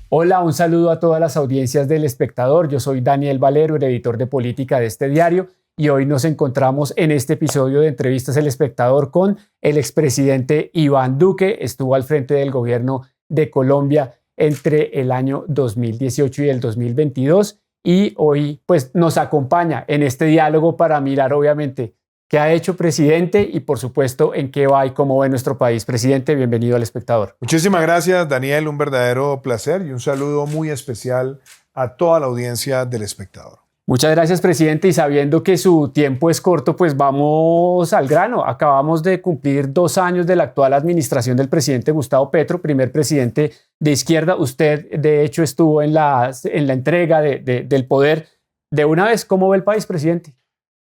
Hola, un saludo a todas las audiencias del Espectador. Yo soy Daniel Valero, el editor de política de este diario, y hoy nos encontramos en este episodio de Entrevistas El Espectador con el expresidente Iván Duque. Estuvo al frente del gobierno de Colombia entre el año 2018 y el 2022 y hoy pues nos acompaña en este diálogo para mirar obviamente qué ha hecho presidente y por supuesto en qué va y cómo ve nuestro país. Presidente, bienvenido al Espectador. Muchísimas gracias, Daniel, un verdadero placer y un saludo muy especial a toda la audiencia del Espectador. Muchas gracias, presidente, y sabiendo que su tiempo es corto, pues vamos al grano. Acabamos de cumplir 2 años de la actual administración del presidente Gustavo Petro, primer presidente de izquierda. Usted, de hecho, estuvo en la entrega del poder. De una vez, ¿cómo ve el país, presidente?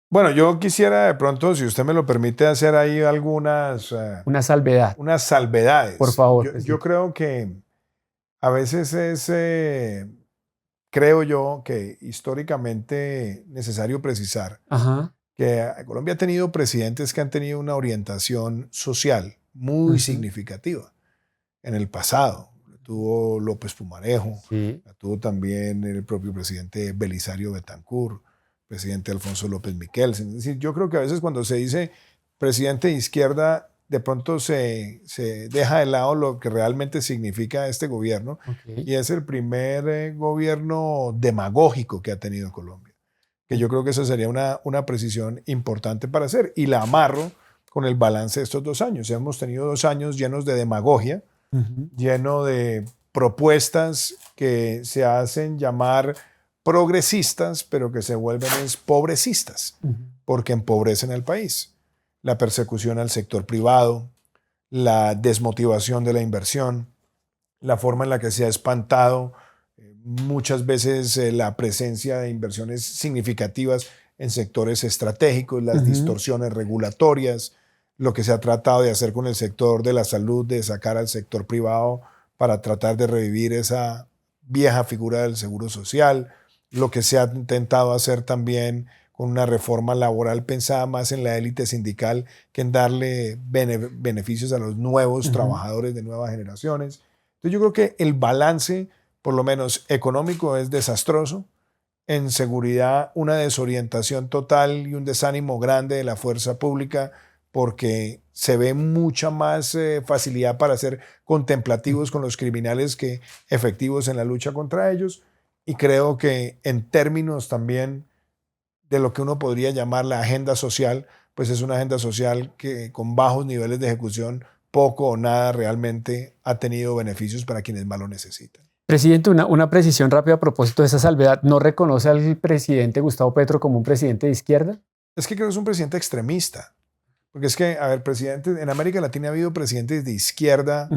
Bueno, yo quisiera de pronto, si usted me lo permite, hacer ahí algunas... Una salvedad. Unas salvedades. Por favor. Yo creo que a veces creo yo que históricamente necesario precisar que Colombia ha tenido presidentes que han tenido una orientación social muy significativa en el pasado. Tuvo López Pumarejo, la tuvo también el propio presidente Belisario Betancur, presidente Alfonso López Miquelsen. Es decir, yo creo que a veces cuando se dice presidente de izquierda, de pronto se deja de lado lo que realmente significa este gobierno, y es el primer gobierno demagógico que ha tenido Colombia. Que yo creo que esa sería una precisión importante para hacer, y la amarro con el balance de estos 2 años. Hemos tenido 2 años llenos de demagogia, lleno de propuestas que se hacen llamar progresistas, pero que se vuelven pobrecistas, porque empobrecen al país. La persecución al sector privado, la desmotivación de la inversión, la forma en la que se ha espantado muchas veces la presencia de inversiones significativas en sectores estratégicos, las distorsiones regulatorias, lo que se ha tratado de hacer con el sector de la salud, de sacar al sector privado para tratar de revivir esa vieja figura del seguro social, lo que se ha intentado hacer también con una reforma laboral pensada más en la élite sindical que en darle beneficios a los nuevos trabajadores de nuevas generaciones. Entonces yo creo que el balance, por lo menos económico, es desastroso. En seguridad, una desorientación total y un desánimo grande de la fuerza pública, porque se ve mucha más facilidad para ser contemplativos con los criminales que efectivos en la lucha contra ellos. Y creo que en términos también de lo que uno podría llamar la agenda social, pues es una agenda social que con bajos niveles de ejecución, poco o nada realmente ha tenido beneficios para quienes más lo necesitan. Presidente, una precisión rápida a propósito de esa salvedad. ¿No reconoce al presidente Gustavo Petro como un presidente de izquierda? Es que creo que es un presidente extremista. Porque es que, a ver, presidentes, en América Latina ha habido presidentes de izquierda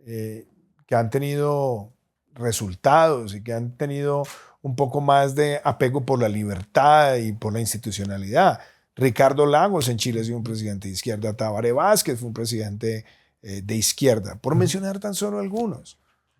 que han tenido resultados y que han tenido un poco más de apego por la libertad y por la institucionalidad. Ricardo Lagos en Chile ha sido un presidente de izquierda. Tabaré Vázquez fue un presidente de izquierda, por mencionar tan solo algunos.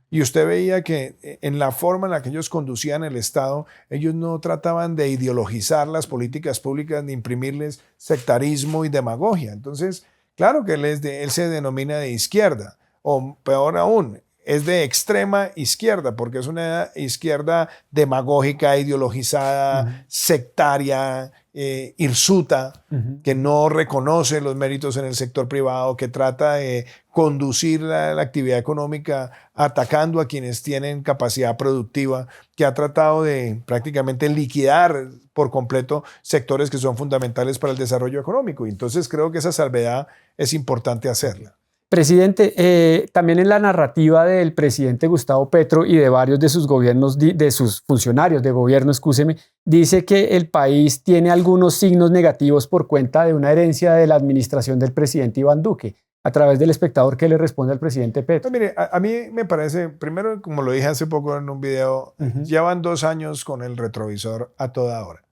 Y usted veía que en la forma en la que ellos conducían el Estado, ellos no trataban de ideologizar las políticas públicas ni imprimirles sectarismo y demagogia. Entonces, claro que él se denomina de izquierda, o peor aún, es de extrema izquierda, porque es una izquierda demagógica, ideologizada, sectaria, hirsuta, que no reconoce los méritos en el sector privado, que trata de conducir la actividad económica atacando a quienes tienen capacidad productiva, que ha tratado de prácticamente liquidar por completo sectores que son fundamentales para el desarrollo económico. Y entonces creo que esa salvedad es importante hacerla. Presidente, también en la narrativa del presidente Gustavo Petro y de varios de sus gobiernos, de sus funcionarios de gobierno, excúseme, dice que el país tiene algunos signos negativos por cuenta de una herencia de la administración del presidente Iván Duque. A través del Espectador, ¿qué le responde al presidente Petro? Pues mire, a mí me parece, primero, como lo dije hace poco en un video, llevan 2 años con el retrovisor a toda hora.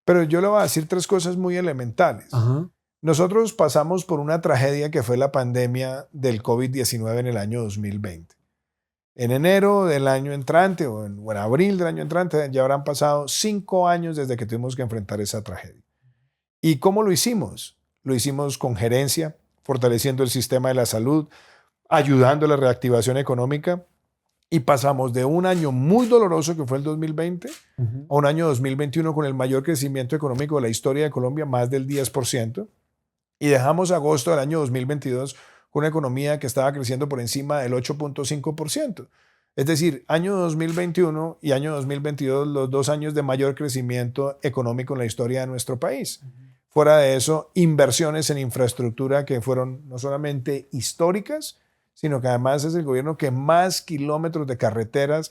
Pero yo le voy a decir 3 cosas muy elementales. Nosotros pasamos por una tragedia que fue la pandemia del COVID-19 en el año 2020. En enero del año entrante o en abril del año entrante ya habrán pasado 5 años desde que tuvimos que enfrentar esa tragedia. ¿Y cómo lo hicimos? Lo hicimos con gerencia, fortaleciendo el sistema de la salud, ayudando a la reactivación económica Y pasamos de un año muy doloroso, que fue el 2020, a un año 2021 con el mayor crecimiento económico de la historia de Colombia, más del 10%. Y dejamos agosto del año 2022 con una economía que estaba creciendo por encima del 8.5%. Es decir, año 2021 y año 2022, los 2 años de mayor crecimiento económico en la historia de nuestro país. Fuera de eso, inversiones en infraestructura que fueron no solamente históricas, sino que además es el gobierno que más kilómetros de carreteras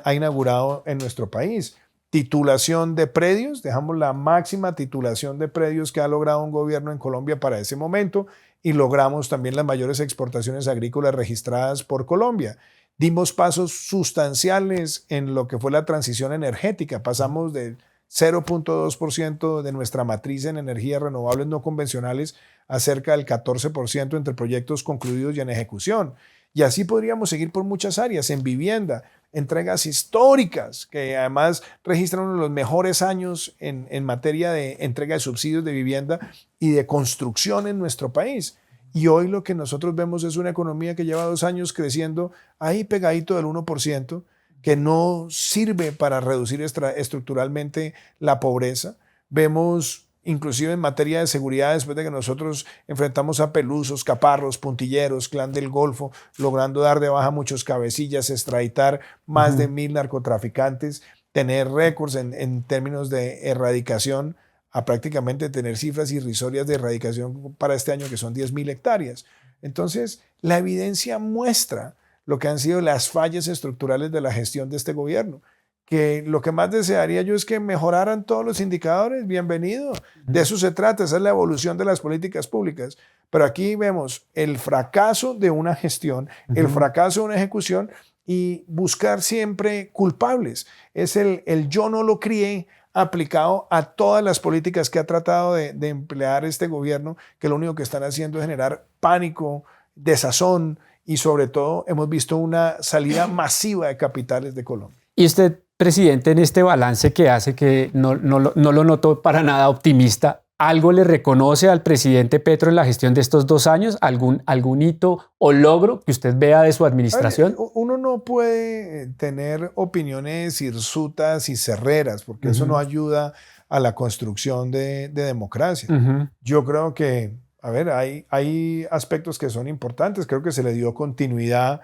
ha inaugurado en nuestro país. Titulación de predios, dejamos la máxima titulación de predios que ha logrado un gobierno en Colombia para ese momento y logramos también las mayores exportaciones agrícolas registradas por Colombia. Dimos pasos sustanciales en lo que fue la transición energética, pasamos del 0.2% de nuestra matriz en energías renovables no convencionales a cerca del 14% entre proyectos concluidos y en ejecución. Y así podríamos seguir por muchas áreas. En vivienda, entregas históricas que además registran uno de los mejores años en materia de entrega de subsidios de vivienda y de construcción en nuestro país. Y hoy lo que nosotros vemos es una economía que lleva 2 años creciendo ahí pegadito del 1%, que no sirve para reducir estructuralmente la pobreza. Vemos inclusive en materia de seguridad, después de que nosotros enfrentamos a Pelusos, Caparros, Puntilleros, Clan del Golfo, logrando dar de baja muchos cabecillas, extraditar más de 1,000 narcotraficantes, tener récords en términos de erradicación, a prácticamente tener cifras irrisorias de erradicación para este año, que son 10,000 hectáreas. Entonces, la evidencia muestra lo que han sido las fallas estructurales de la gestión de este gobierno, que lo que más desearía yo es que mejoraran todos los indicadores. Bienvenido, de eso se trata, esa es la evolución de las políticas públicas. Pero aquí vemos el fracaso de una gestión, el fracaso de una ejecución y buscar siempre culpables. Es el yo no lo crié aplicado a todas las políticas que ha tratado de emplear este gobierno, que lo único que están haciendo es generar pánico, desazón y sobre todo hemos visto una salida masiva de capitales de Colombia. Y usted, presidente, en este balance que hace, que no lo noto para nada optimista, ¿algo le reconoce al presidente Petro en la gestión de estos 2 años? ¿Algún hito o logro que usted vea de su administración? Uno no puede tener opiniones hirsutas y cerreras, porque eso no ayuda a la construcción de democracia. Yo creo que, a ver, hay aspectos que son importantes. Creo que se le dio continuidad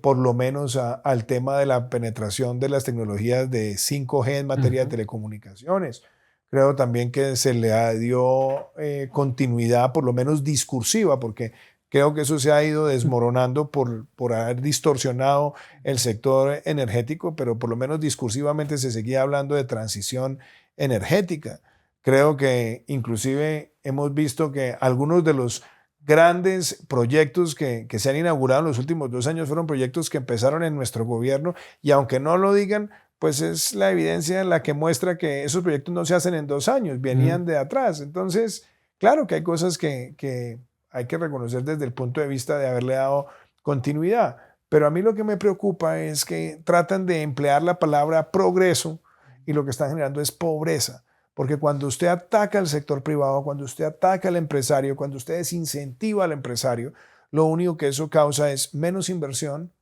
por lo menos al tema de la penetración de las tecnologías de 5G en materia de telecomunicaciones. Creo también que se le dio continuidad, por lo menos discursiva, porque creo que eso se ha ido desmoronando por haber distorsionado el sector energético, pero por lo menos discursivamente se seguía hablando de transición energética. Creo que inclusive hemos visto que algunos de los grandes proyectos que se han inaugurado en los últimos 2 años fueron proyectos que empezaron en nuestro gobierno y aunque no lo digan, pues es la evidencia la que muestra que esos proyectos no se hacen en 2 años, venían de atrás. Entonces, claro que hay cosas que hay que reconocer desde el punto de vista de haberle dado continuidad, pero a mí lo que me preocupa es que tratan de emplear la palabra progreso y lo que están generando es pobreza. Porque cuando usted ataca al sector privado, cuando usted ataca al empresario, cuando usted desincentiva al empresario, lo único que eso causa es menos inversión,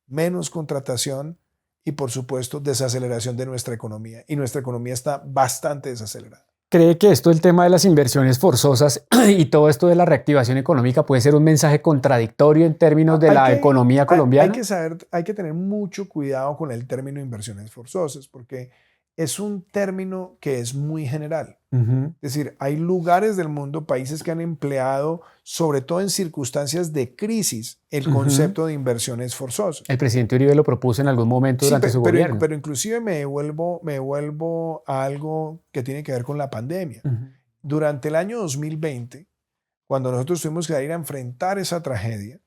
menos contratación y, por supuesto, desaceleración de nuestra economía. Y nuestra economía está bastante desacelerada. ¿Cree que esto, el tema de las inversiones forzosas y todo esto de la reactivación económica puede ser un mensaje contradictorio en términos de la economía colombiana? Hay que tener mucho cuidado con el término inversiones forzosas porque es un término que es muy general. Es decir, hay lugares del mundo, países que han empleado, sobre todo en circunstancias de crisis, el concepto de inversiones forzosas. El presidente Uribe lo propuso en algún momento durante su gobierno. Pero inclusive me devuelvo a algo que tiene que ver con la pandemia. Durante el año 2020, cuando nosotros tuvimos que ir a enfrentar esa tragedia,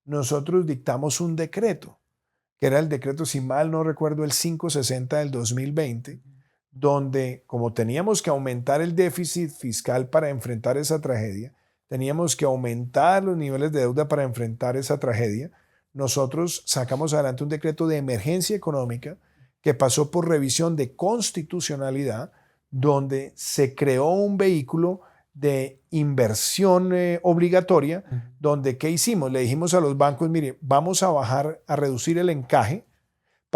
nosotros dictamos un decreto, que era el decreto, si mal no recuerdo, el 560 del 2020, donde como teníamos que aumentar el déficit fiscal para enfrentar esa tragedia, teníamos que aumentar los niveles de deuda para enfrentar esa tragedia, nosotros sacamos adelante un decreto de emergencia económica que pasó por revisión de constitucionalidad, donde se creó un vehículo de inversión obligatoria, donde ¿qué hicimos? Le dijimos a los bancos, mire, vamos a reducir el encaje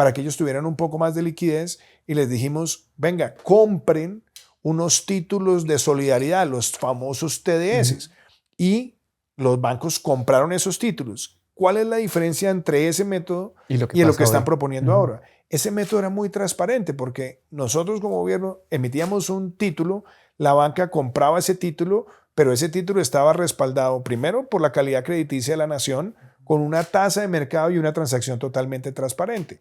para que ellos tuvieran un poco más de liquidez y les dijimos, venga, compren unos títulos de solidaridad, los famosos TDS. Y los bancos compraron esos títulos. ¿Cuál es la diferencia entre ese método y lo que están proponiendo ahora? Ese método era muy transparente porque nosotros como gobierno emitíamos un título, la banca compraba ese título, pero ese título estaba respaldado primero por la calidad crediticia de la nación, con una tasa de mercado y una transacción totalmente transparente.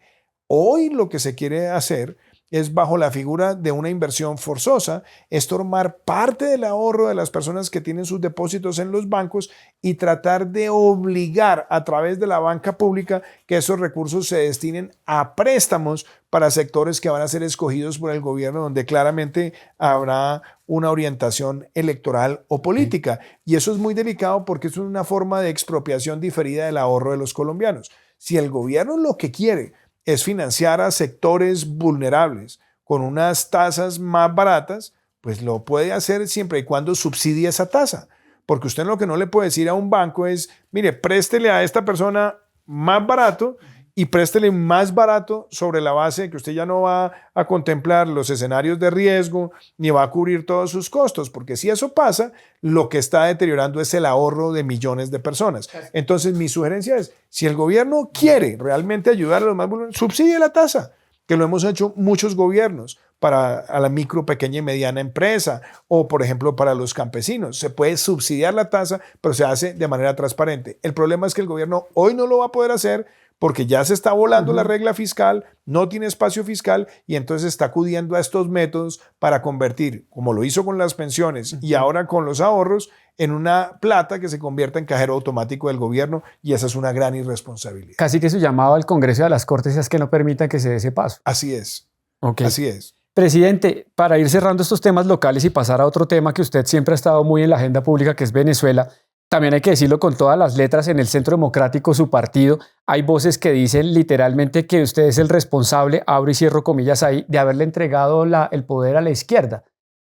Hoy lo que se quiere hacer es, bajo la figura de una inversión forzosa, es tomar parte del ahorro de las personas que tienen sus depósitos en los bancos y tratar de obligar a través de la banca pública que esos recursos se destinen a préstamos para sectores que van a ser escogidos por el gobierno, donde claramente habrá una orientación electoral o política. Y eso es muy delicado porque es una forma de expropiación diferida del ahorro de los colombianos. Si el gobierno lo que quiere es financiar a sectores vulnerables con unas tasas más baratas, pues lo puede hacer siempre y cuando subsidie esa tasa. Porque usted lo que no le puede decir a un banco es, mire, préstele a esta persona más barato y préstele más barato sobre la base de que usted ya no va a contemplar los escenarios de riesgo ni va a cubrir todos sus costos, porque si eso pasa, lo que está deteriorando es el ahorro de millones de personas. Entonces, mi sugerencia es, si el gobierno quiere realmente ayudar a los más vulnerables, subsidie la tasa, que lo hemos hecho muchos gobiernos para a la micro, pequeña y mediana empresa o, por ejemplo, para los campesinos. Se puede subsidiar la tasa, pero se hace de manera transparente. El problema es que el gobierno hoy no lo va a poder hacer porque ya se está volando la regla fiscal, no tiene espacio fiscal y entonces está acudiendo a estos métodos para convertir, como lo hizo con las pensiones y ahora con los ahorros, en una plata que se convierta en cajero automático del gobierno, y esa es una gran irresponsabilidad. Casi que su llamado al Congreso y a las Cortes es que no permitan que se dé ese paso. Así es. Okay. Así es. Presidente, para ir cerrando estos temas locales y pasar a otro tema que usted siempre ha estado muy en la agenda pública, que es Venezuela, también hay que decirlo con todas las letras, en el Centro Democrático, su partido, hay voces que dicen literalmente que usted es el responsable, abro y cierro comillas ahí, de haberle entregado el poder a la izquierda.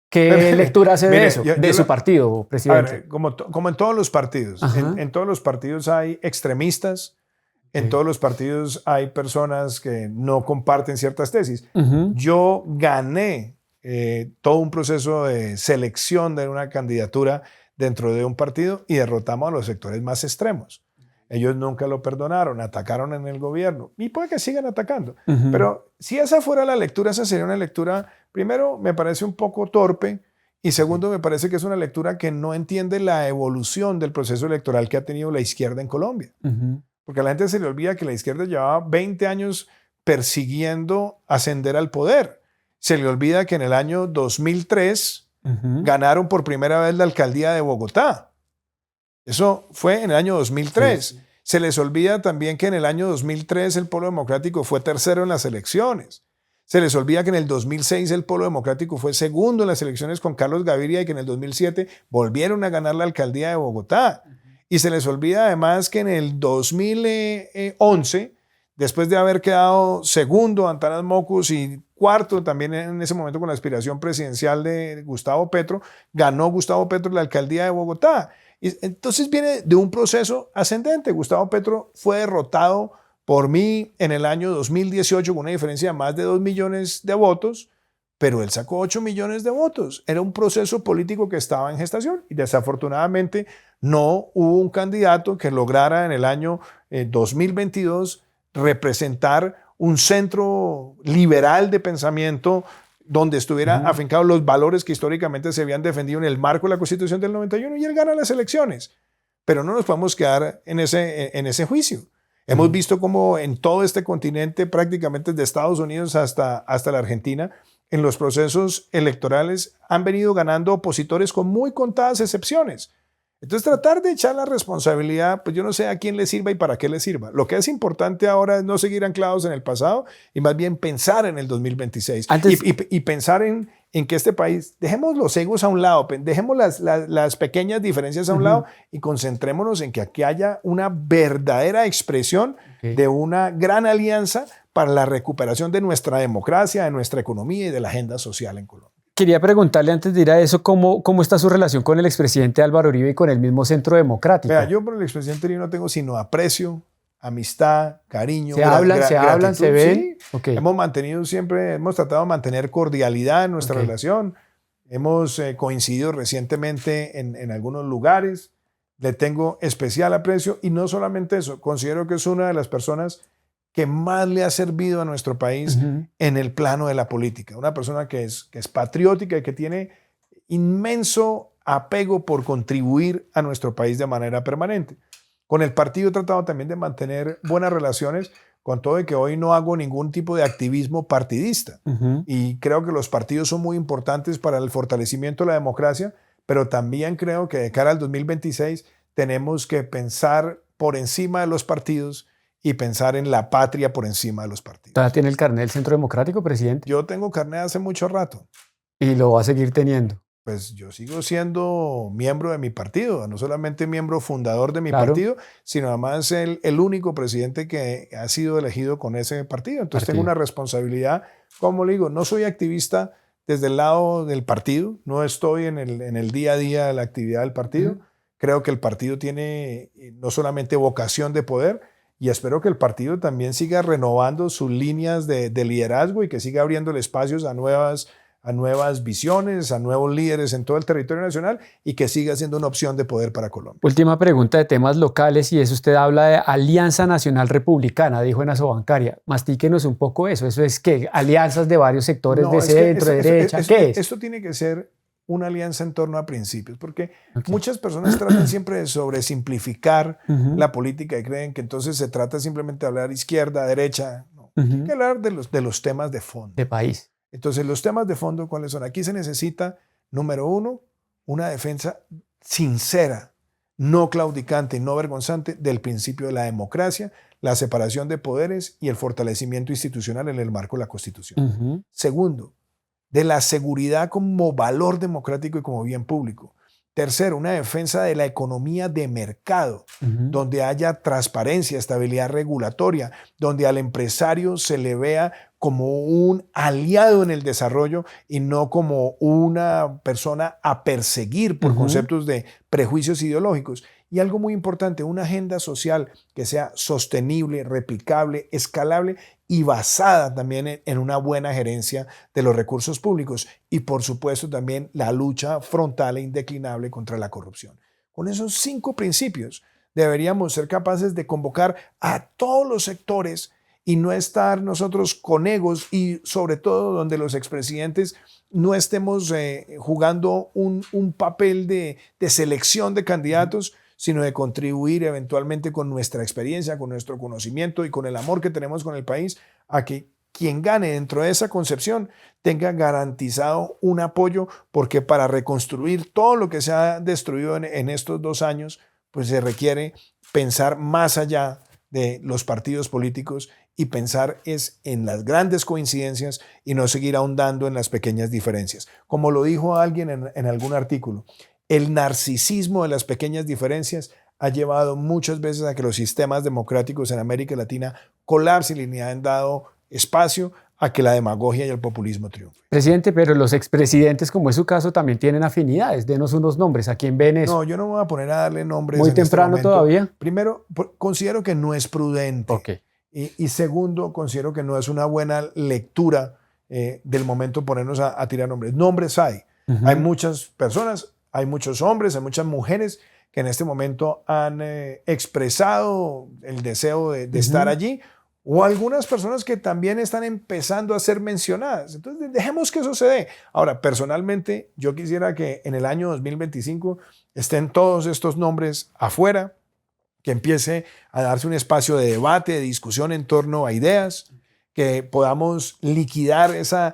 ¿Qué lectura hace de eso, de su partido, presidente? A ver, como en todos los partidos, en todos los partidos hay extremistas, en todos los partidos hay personas que no comparten ciertas tesis. Yo gané todo un proceso de selección de una candidatura dentro de un partido y derrotamos a los sectores más extremos. Ellos nunca lo perdonaron, atacaron en el gobierno y puede que sigan atacando. Pero si esa fuera la lectura, esa sería una lectura, primero, me parece un poco torpe y segundo, me parece que es una lectura que no entiende la evolución del proceso electoral que ha tenido la izquierda en Colombia. Porque a la gente se le olvida que la izquierda llevaba 20 años persiguiendo ascender al poder. Se le olvida que en el año 2003 ganaron por primera vez la alcaldía de Bogotá. Eso fue en el año 2003. Sí. Se les olvida también que en el año 2003 el Polo Democrático fue tercero en las elecciones. Se les olvida que en el 2006 el Polo Democrático fue segundo en las elecciones con Carlos Gaviria y que en el 2007 volvieron a ganar la alcaldía de Bogotá. Y se les olvida además que en el 2011, después de haber quedado segundo Antanas Mocus y cuarto también en ese momento con la aspiración presidencial de Gustavo Petro, ganó Gustavo Petro la alcaldía de Bogotá. Y entonces viene de un proceso ascendente. Gustavo Petro fue derrotado por mí en el año 2018 con una diferencia de más de 2 millones de votos, pero él sacó 8 millones de votos. Era un proceso político que estaba en gestación y desafortunadamente no hubo un candidato que lograra en el año 2022 representar un centro liberal de pensamiento donde estuviera afincados los valores que históricamente se habían defendido en el marco de la Constitución del 91, y él gana las elecciones. Pero no nos podemos quedar en ese juicio. Hemos visto cómo en todo este continente, prácticamente desde Estados Unidos hasta la Argentina, en los procesos electorales han venido ganando opositores con muy contadas excepciones. Entonces, tratar de echar la responsabilidad, pues yo no sé a quién le sirva y para qué le sirva. Lo que es importante ahora es no seguir anclados en el pasado y más bien pensar en el 2026. Y pensar en que este país, dejemos los egos a un lado, dejemos las pequeñas diferencias a un lado y concentrémonos en que aquí haya una verdadera expresión de una gran alianza para la recuperación de nuestra democracia, de nuestra economía y de la agenda social en Colombia. Quería preguntarle antes de ir a eso, ¿cómo está su relación con el expresidente Álvaro Uribe y con el mismo Centro Democrático? Vea, yo por el expresidente Uribe no tengo sino aprecio, amistad, cariño. Se hablan, se ven. Sí. Okay. Hemos tratado de mantener cordialidad en nuestra relación. Hemos coincidido recientemente en algunos lugares. Le tengo especial aprecio y no solamente eso, considero que es una de las personas que más le ha servido a nuestro país en el plano de la política. Una persona que es patriótica y que tiene inmenso apego por contribuir a nuestro país de manera permanente. Con el partido he tratado también de mantener buenas relaciones, con todo de que hoy no hago ningún tipo de activismo partidista. Y creo que los partidos son muy importantes para el fortalecimiento de la democracia, pero también creo que de cara al 2026 tenemos que pensar por encima de los partidos y pensar en la patria por encima de los partidos. ¿Todavía tiene el carnet del Centro Democrático, presidente? Yo tengo carnet hace mucho rato. ¿Y lo va a seguir teniendo? Pues yo sigo siendo miembro de mi partido, no solamente miembro fundador de mi partido, sino además el único presidente que ha sido elegido con ese partido. Entonces tengo una responsabilidad, como le digo, no soy activista desde el lado del partido, no estoy en el día a día de la actividad del partido. Creo que el partido tiene no solamente vocación de poder, y espero que el partido también siga renovando sus líneas de liderazgo y que siga abriendo espacios a nuevas visiones, a nuevos líderes en todo el territorio nacional y que siga siendo una opción de poder para Colombia. Última pregunta de temas locales, y es: usted habla de Alianza Nacional Republicana, dijo en Asobancaria. Mastíquenos un poco eso. ¿Eso es qué? ¿Alianzas de varios sectores de centro, de derecha? ¿Qué es? Esto tiene que ser una alianza en torno a principios, porque muchas personas tratan siempre de sobresimplificar la política y creen que entonces se trata simplemente de hablar izquierda, derecha. No, hay que hablar de los temas de fondo. De país. Entonces, los temas de fondo, ¿cuáles son? Aquí se necesita, número uno, una defensa sincera, no claudicante y no vergonzante del principio de la democracia, la separación de poderes y el fortalecimiento institucional en el marco de la Constitución. Segundo, de la seguridad como valor democrático y como bien público. Tercero, una defensa de la economía de mercado, donde haya transparencia, estabilidad regulatoria, donde al empresario se le vea como un aliado en el desarrollo y no como una persona a perseguir por conceptos de prejuicios ideológicos. Y algo muy importante, una agenda social que sea sostenible, replicable, escalable y basada también en una buena gerencia de los recursos públicos. Y por supuesto también la lucha frontal e indeclinable contra la corrupción. Con esos 5 principios deberíamos ser capaces de convocar a todos los sectores y no estar nosotros con egos, y sobre todo donde los expresidentes no estemos jugando un papel de selección de candidatos, sino de contribuir eventualmente con nuestra experiencia, con nuestro conocimiento y con el amor que tenemos con el país, a que quien gane dentro de esa concepción tenga garantizado un apoyo, porque para reconstruir todo lo que se ha destruido en estos 2 años, pues se requiere pensar más allá de los partidos políticos y pensar es en las grandes coincidencias y no seguir ahondando en las pequeñas diferencias. Como lo dijo alguien en algún artículo, el narcisismo de las pequeñas diferencias ha llevado muchas veces a que los sistemas democráticos en América Latina colapsen y le han dado espacio a que la demagogia y el populismo triunfen. Presidente, pero los expresidentes, como es su caso, también tienen afinidades. Denos unos nombres. ¿A quién ven eso? No, yo no me voy a poner a darle nombres. Muy temprano todavía. Primero, considero que no es prudente. Okay. Y segundo, considero que no es una buena lectura del momento ponernos a tirar nombres. Nombres hay. Hay muchas personas, hay muchos hombres, hay muchas mujeres que en este momento han expresado el deseo de estar allí, o algunas personas que también están empezando a ser mencionadas. Entonces, dejemos que eso se dé. Ahora, personalmente, yo quisiera que en el año 2025 estén todos estos nombres afuera, que empiece a darse un espacio de debate, de discusión en torno a ideas, que podamos liquidar esa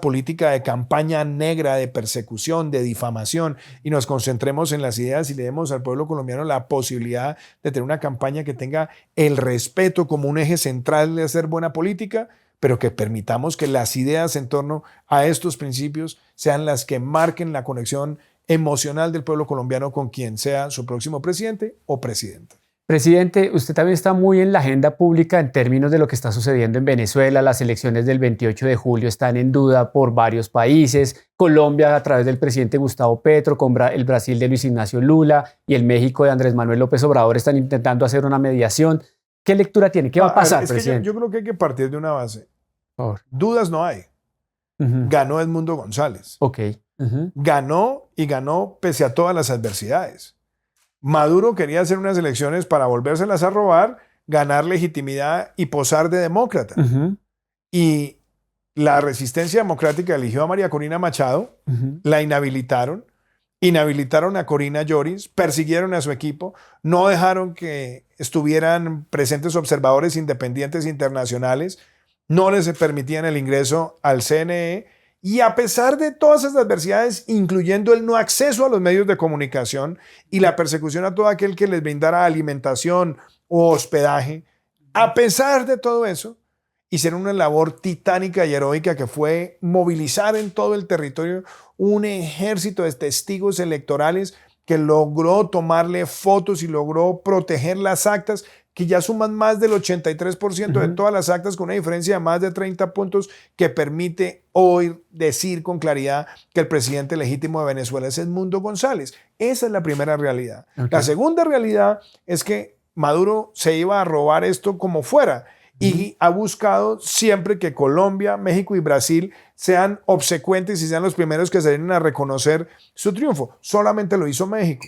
política de campaña negra, de persecución, de difamación, y nos concentremos en las ideas y le demos al pueblo colombiano la posibilidad de tener una campaña que tenga el respeto como un eje central de hacer buena política, pero que permitamos que las ideas en torno a estos principios sean las que marquen la conexión emocional del pueblo colombiano con quien sea su próximo presidente o presidenta. Presidente, usted también está muy en la agenda pública en términos de lo que está sucediendo en Venezuela. Las elecciones del 28 de julio están en duda por varios países. Colombia, a través del presidente Gustavo Petro, con el Brasil de Luis Ignacio Lula y el México de Andrés Manuel López Obrador, están intentando hacer una mediación. ¿Qué lectura tiene? ¿Qué va a pasar, presidente? Yo creo que hay que partir de una base. Por favor. Dudas no hay. Ganó Edmundo González. Ok. Ganó y ganó pese a todas las adversidades. Maduro quería hacer unas elecciones para volvérselas a robar, ganar legitimidad y posar de demócrata. Y la resistencia democrática eligió a María Corina Machado, la inhabilitaron a Corina Lloris, persiguieron a su equipo, no dejaron que estuvieran presentes observadores independientes internacionales, no les permitían el ingreso al CNE, y a pesar de todas esas adversidades, incluyendo el no acceso a los medios de comunicación y la persecución a todo aquel que les brindara alimentación o hospedaje, a pesar de todo eso, hicieron una labor titánica y heroica que fue movilizar en todo el territorio un ejército de testigos electorales que logró tomarle fotos y logró proteger las actas, que ya suman más del 83% de todas las actas, con una diferencia de más de 30 puntos, que permite hoy decir con claridad que el presidente legítimo de Venezuela es Edmundo González. Esa es la primera realidad. Okay. La segunda realidad es que Maduro se iba a robar esto como fuera, y ha buscado siempre que Colombia, México y Brasil sean obsecuentes y sean los primeros que se den a reconocer su triunfo. Solamente lo hizo México.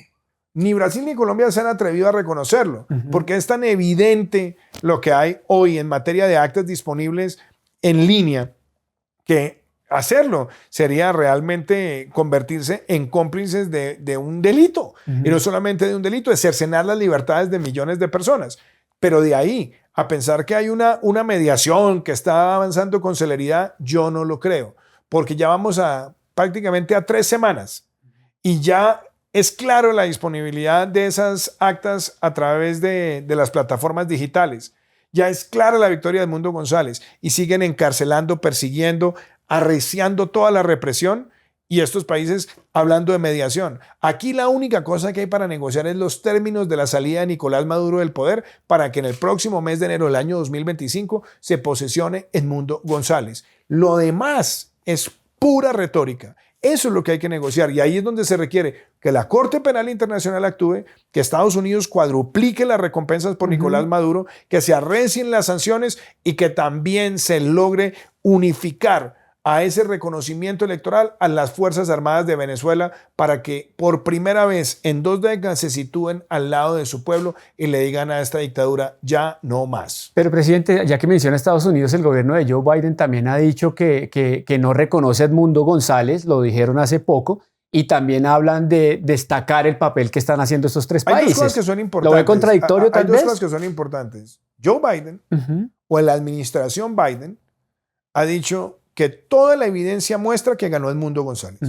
Ni Brasil ni Colombia se han atrevido a reconocerlo, porque es tan evidente lo que hay hoy en materia de actas disponibles en línea que hacerlo sería realmente convertirse en cómplices de un delito. Y no solamente de un delito, es cercenar las libertades de millones de personas. Pero de ahí a pensar que hay una mediación que está avanzando con celeridad, yo no lo creo, porque ya vamos prácticamente a 3 semanas y ya es claro la disponibilidad de esas actas a través de las plataformas digitales. Ya es clara la victoria de Edmundo González y siguen encarcelando, persiguiendo, arreciando toda la represión. Y estos países hablando de mediación. Aquí la única cosa que hay para negociar es los términos de la salida de Nicolás Maduro del poder para que en el próximo mes de enero del año 2025 se posesione Edmundo González. Lo demás es pura retórica. Eso es lo que hay que negociar y ahí es donde se requiere que la Corte Penal Internacional actúe, que Estados Unidos cuadruplique las recompensas por Nicolás Maduro, que se arrecien las sanciones y que también se logre unificar a ese reconocimiento electoral a las Fuerzas Armadas de Venezuela para que por primera vez en 2 décadas se sitúen al lado de su pueblo y le digan a esta dictadura ya no más. Pero presidente, ya que menciona Estados Unidos, el gobierno de Joe Biden también ha dicho que no reconoce a Edmundo González, lo dijeron hace poco, y también hablan de destacar el papel que están haciendo estos 3 países. Hay 2 cosas que son importantes. ¿Lo ve contradictorio tal vez? Hay 2 cosas que son importantes. Joe Biden o la administración Biden ha dicho que toda la evidencia muestra que ganó Edmundo González.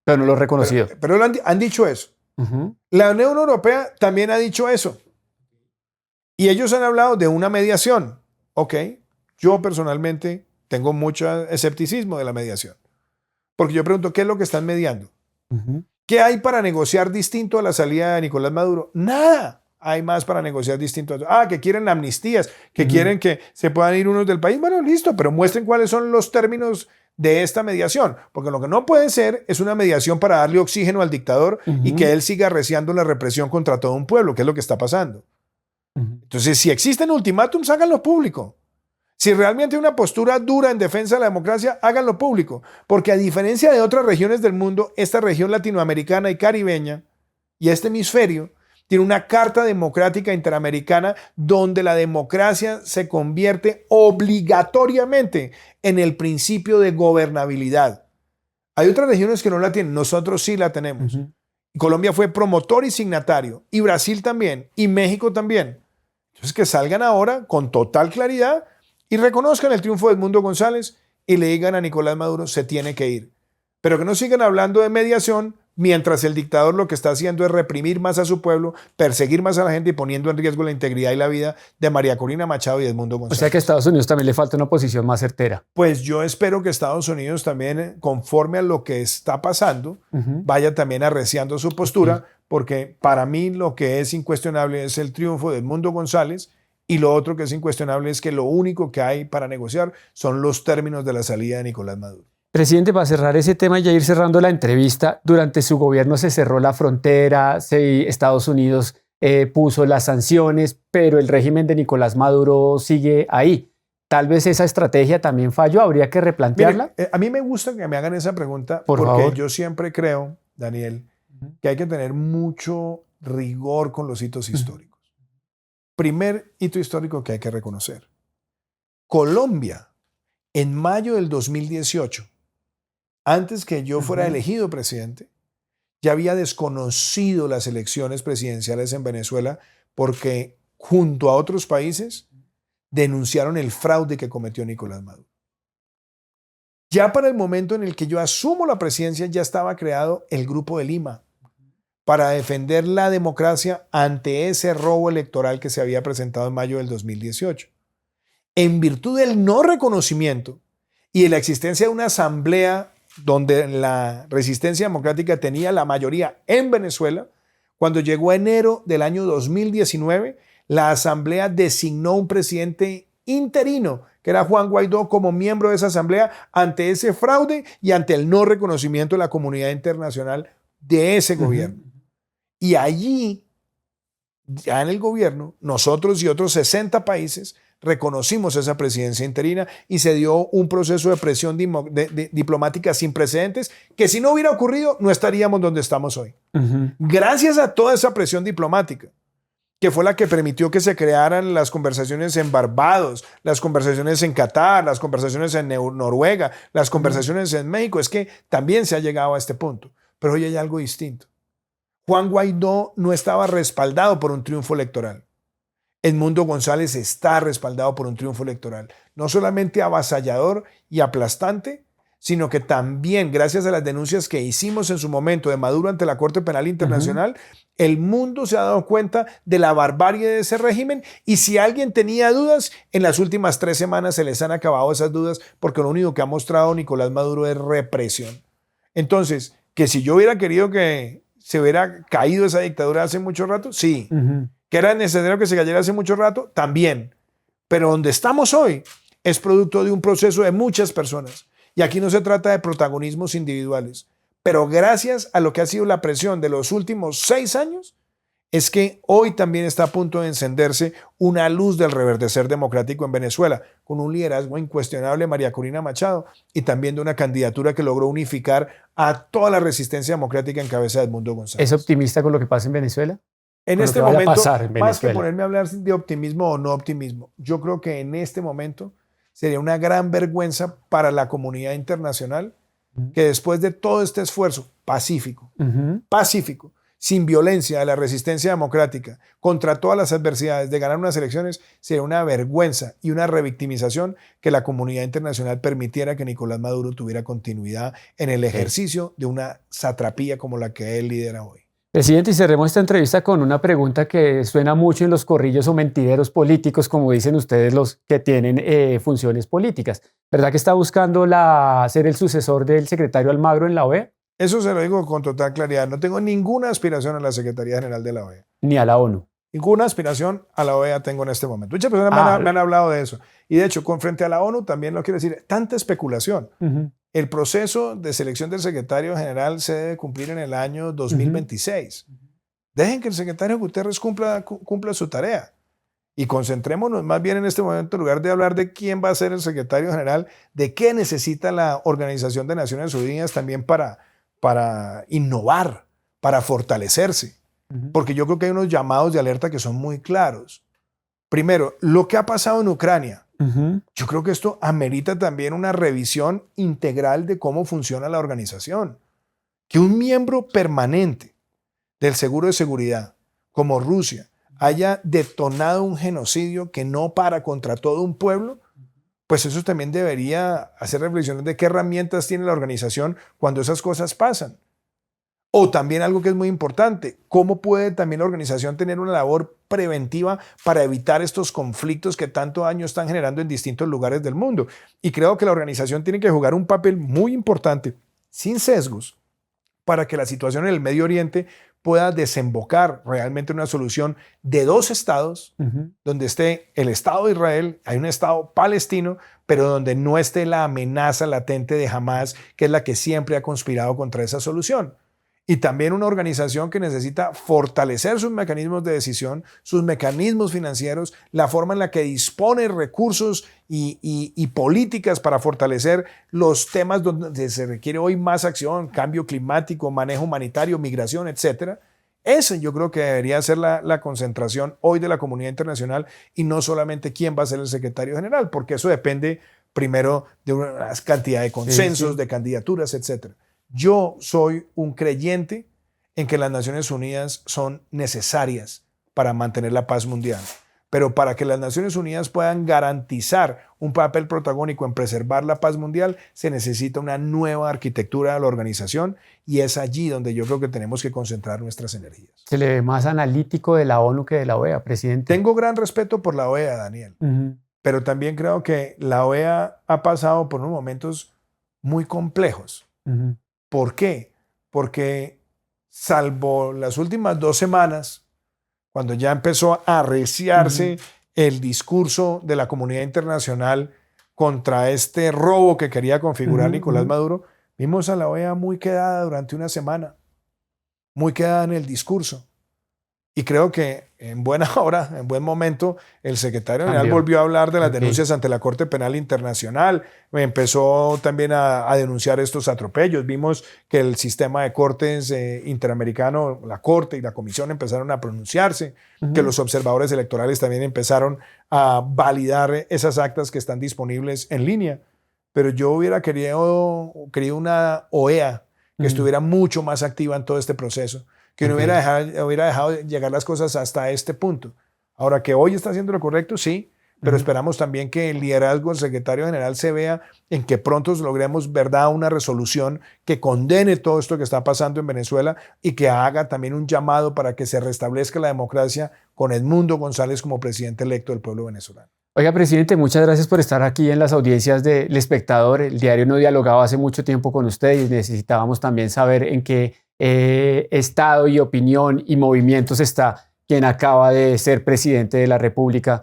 Pero no lo ha reconocido. Pero han dicho eso. La Unión Europea también ha dicho eso. Y ellos han hablado de una mediación. Ok, yo personalmente tengo mucho escepticismo de la mediación. Porque yo pregunto, ¿qué es lo que están mediando? ¿Qué hay para negociar distinto a la salida de Nicolás Maduro? Nada. Hay más para negociar distinto. Que quieren amnistías, que quieren que se puedan ir unos del país. Bueno, listo, pero muestren cuáles son los términos de esta mediación. Porque lo que no puede ser es una mediación para darle oxígeno al dictador y que él siga arreciando la represión contra todo un pueblo, que es lo que está pasando. Entonces, si existen ultimátums, háganlo público. Si realmente hay una postura dura en defensa de la democracia, háganlo público. Porque a diferencia de otras regiones del mundo, esta región latinoamericana y caribeña y este hemisferio tiene una Carta Democrática Interamericana donde la democracia se convierte obligatoriamente en el principio de gobernabilidad. Hay otras regiones que no la tienen, nosotros sí la tenemos. Colombia fue promotor y signatario, y Brasil también, y México también. Entonces que salgan ahora con total claridad y reconozcan el triunfo de Edmundo González y le digan a Nicolás Maduro, se tiene que ir. Pero que no sigan hablando de mediación, mientras el dictador lo que está haciendo es reprimir más a su pueblo, perseguir más a la gente y poniendo en riesgo la integridad y la vida de María Corina Machado y Edmundo González. O sea que a Estados Unidos también le falta una posición más certera. Pues yo espero que Estados Unidos también, conforme a lo que está pasando, vaya también arreciando su postura, porque para mí lo que es incuestionable es el triunfo de Edmundo González y lo otro que es incuestionable es que lo único que hay para negociar son los términos de la salida de Nicolás Maduro. Presidente, para cerrar ese tema y ya ir cerrando la entrevista, durante su gobierno se cerró la frontera, Estados Unidos puso las sanciones, pero el régimen de Nicolás Maduro sigue ahí. Tal vez esa estrategia también falló, habría que replantearla. Mire, a mí me gusta que me hagan esa pregunta Por porque favor. yo siempre creo, Daniel, que hay que tener mucho rigor con los hitos históricos. Primer hito histórico que hay que reconocer. Colombia, en mayo del 2018, antes que yo fuera elegido presidente, ya había desconocido las elecciones presidenciales en Venezuela porque junto a otros países denunciaron el fraude que cometió Nicolás Maduro. Ya para el momento en el que yo asumo la presidencia ya estaba creado el Grupo de Lima para defender la democracia ante ese robo electoral que se había presentado en mayo del 2018. En virtud del no reconocimiento y de la existencia de una asamblea donde la resistencia democrática tenía la mayoría en Venezuela, cuando llegó enero del año 2019, la asamblea designó un presidente interino, que era Juan Guaidó, como miembro de esa asamblea ante ese fraude y ante el no reconocimiento de la comunidad internacional de ese gobierno. Y allí, ya en el gobierno, nosotros y otros 60 países reconocimos esa presidencia interina y se dio un proceso de presión diplomática sin precedentes que si no hubiera ocurrido no estaríamos donde estamos hoy. Gracias a toda esa presión diplomática, que fue la que permitió que se crearan las conversaciones en Barbados, las conversaciones en Qatar, las conversaciones en Noruega, las conversaciones en México, es que también se ha llegado a este punto. Pero hoy hay algo distinto. Juan Guaidó no estaba respaldado por un triunfo electoral. Edmundo González está respaldado por un triunfo electoral, no solamente avasallador y aplastante, sino que también, gracias a las denuncias que hicimos en su momento de Maduro ante la Corte Penal Internacional, el mundo se ha dado cuenta de la barbarie de ese régimen y si alguien tenía dudas, en las últimas 3 semanas se les han acabado esas dudas porque lo único que ha mostrado Nicolás Maduro es represión. Entonces, que si yo hubiera querido que se hubiera caído esa dictadura hace mucho rato, sí. ¿Que era necesario que se cayera hace mucho rato? También. Pero donde estamos hoy es producto de un proceso de muchas personas. Y aquí no se trata de protagonismos individuales. Pero gracias a lo que ha sido la presión de los últimos 6 años, es que hoy también está a punto de encenderse una luz del reverdecer democrático en Venezuela, con un liderazgo incuestionable de María Corina Machado y también de una candidatura que logró unificar a toda la resistencia democrática en cabeza de Edmundo González. ¿Es optimista con lo que pasa en Venezuela? En este momento, más que ponerme a hablar de optimismo o no optimismo, yo creo que en este momento sería una gran vergüenza para la comunidad internacional que después de todo este esfuerzo pacífico, sin violencia de la resistencia democrática, contra todas las adversidades de ganar unas elecciones, sería una vergüenza y una revictimización que la comunidad internacional permitiera que Nicolás Maduro tuviera continuidad en el ejercicio de una satrapía como la que él lidera hoy. Presidente, y cerremos esta entrevista con una pregunta que suena mucho en los corrillos o mentideros políticos, como dicen ustedes los que tienen funciones políticas. ¿Verdad que está buscando ser el sucesor del secretario Almagro en la OEA? Eso se lo digo con total claridad. No tengo ninguna aspiración a la Secretaría General de la OEA. Ni a la ONU. Ninguna aspiración a la OEA tengo en este momento. Muchas personas me han hablado de eso. Y de hecho, frente a la ONU también lo quiero decir, tanta especulación. El proceso de selección del secretario general se debe cumplir en el año 2026. Dejen que el secretario Guterres cumpla su tarea. Y concentrémonos más bien en este momento, en lugar de hablar de quién va a ser el secretario general, de qué necesita la Organización de Naciones Unidas también para innovar, para fortalecerse. Porque yo creo que hay unos llamados de alerta que son muy claros. Primero, lo que ha pasado en Ucrania. Yo creo que esto amerita también una revisión integral de cómo funciona la organización. Que un miembro permanente del Seguro de Seguridad, como Rusia, haya detonado un genocidio que no para contra todo un pueblo, pues eso también debería hacer reflexiones de qué herramientas tiene la organización cuando esas cosas pasan. O también algo que es muy importante, cómo puede también la organización tener una labor preventiva para evitar estos conflictos que tanto daño están generando en distintos lugares del mundo. Y creo que la organización tiene que jugar un papel muy importante, sin sesgos, para que la situación en el Medio Oriente pueda desembocar realmente en una solución de 2 estados, donde esté el Estado de Israel, hay un Estado palestino, pero donde no esté la amenaza latente de Hamás, que es la que siempre ha conspirado contra esa solución. y también una organización que necesita fortalecer sus mecanismos de decisión, sus mecanismos financieros, la forma en la que dispone recursos y políticas para fortalecer los temas donde se requiere hoy más acción, cambio climático, manejo humanitario, migración, etc. Esa yo creo que debería ser la concentración hoy de la comunidad internacional y no solamente quién va a ser el secretario general, porque eso depende primero de una cantidad de consensos, de candidaturas, etc. Yo soy un creyente en que las Naciones Unidas son necesarias para mantener la paz mundial. Pero para que las Naciones Unidas puedan garantizar un papel protagónico en preservar la paz mundial, se necesita una nueva arquitectura de la organización y es allí donde yo creo que tenemos que concentrar nuestras energías. Se le ve más analítico de la ONU que de la OEA, presidente. Tengo gran respeto por la OEA, Daniel, pero también creo que la OEA ha pasado por unos momentos muy complejos. ¿Por qué? Porque salvo las últimas 2 semanas, cuando ya empezó a arreciarse el discurso de la comunidad internacional contra este robo que quería configurar Nicolás Maduro, vimos a la OEA muy quedada durante una semana, muy quedada en el discurso. Y creo que en buena hora, en buen momento, el secretario general volvió a hablar de las denuncias ante la Corte Penal Internacional. Empezó también a denunciar estos atropellos. Vimos que el sistema de cortes interamericano, la Corte y la Comisión empezaron a pronunciarse, que los observadores electorales también empezaron a validar esas actas que están disponibles en línea. Pero yo hubiera querido una OEA que estuviera mucho más activa en todo este proceso, que no hubiera dejado llegar las cosas hasta este punto. Ahora, que hoy está haciendo lo correcto, sí, pero esperamos también que el liderazgo del secretario general se vea en que pronto logremos, ¿verdad?, una resolución que condene todo esto que está pasando en Venezuela y que haga también un llamado para que se restablezca la democracia con Edmundo González como presidente electo del pueblo venezolano. Oiga, presidente, muchas gracias por estar aquí en las audiencias del Espectador. El diario no dialogaba hace mucho tiempo con usted y necesitábamos también saber en qué estado y opinión y movimientos está quien acaba de ser presidente de la República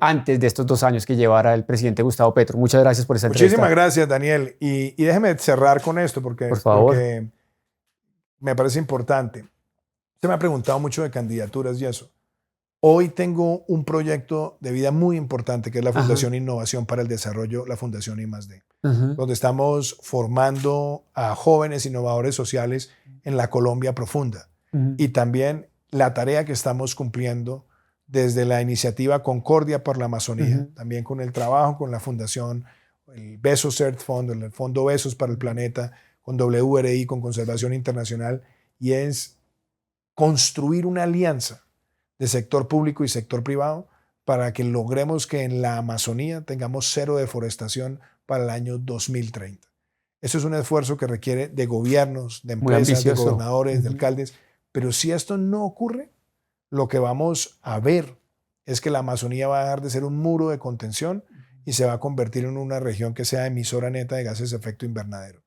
antes de estos 2 años que llevara el presidente Gustavo Petro. Muchas gracias por esa entrevista. Muchísimas gracias, Daniel. Y déjeme cerrar con esto porque me parece importante. Usted me ha preguntado mucho de candidaturas y eso. Hoy tengo un proyecto de vida muy importante que es la Fundación Innovación para el Desarrollo, la Fundación I+D, donde estamos formando a jóvenes innovadores sociales en la Colombia profunda. Y también la tarea que estamos cumpliendo desde la iniciativa Concordia por la Amazonía, también con el trabajo con la Fundación, el Bezos Earth Fund, el Fondo Bezos para el Planeta, con WRI, con Conservación Internacional, y es construir una alianza de sector público y sector privado para que logremos que en la Amazonía tengamos 0 deforestación para el año 2030. Eso es un esfuerzo que requiere de gobiernos, de empresas, de gobernadores, de alcaldes, pero si esto no ocurre, lo que vamos a ver es que la Amazonía va a dejar de ser un muro de contención y se va a convertir en una región que sea emisora neta de gases de efecto invernadero.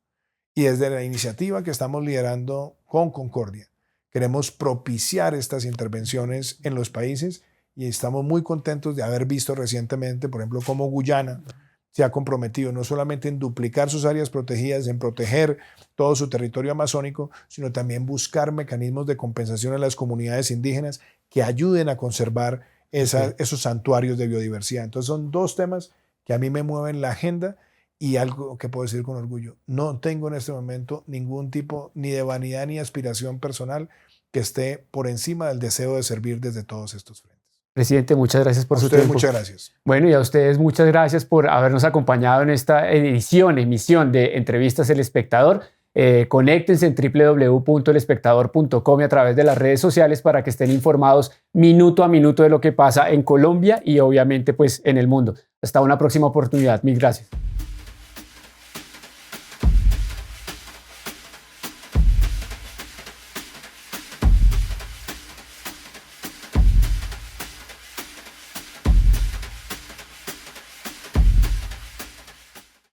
Y desde la iniciativa que estamos liderando con Concordia, queremos propiciar estas intervenciones en los países y estamos muy contentos de haber visto recientemente, por ejemplo, cómo Guyana se ha comprometido no solamente en duplicar sus áreas protegidas, en proteger todo su territorio amazónico, sino también buscar mecanismos de compensación a las comunidades indígenas que ayuden a conservar esos santuarios de biodiversidad. Entonces son 2 temas que a mí me mueven la agenda y algo que puedo decir con orgullo. No tengo en este momento ningún tipo ni de vanidad ni aspiración personal que esté por encima del deseo de servir desde todos estos frentes. Presidente, muchas gracias por su tiempo. Muchas gracias. Bueno, y a ustedes muchas gracias por habernos acompañado en esta emisión de Entrevistas El Espectador. Conéctense en www.elespectador.com y a través de las redes sociales para que estén informados minuto a minuto de lo que pasa en Colombia y obviamente pues en el mundo. Hasta una próxima oportunidad. Mil gracias.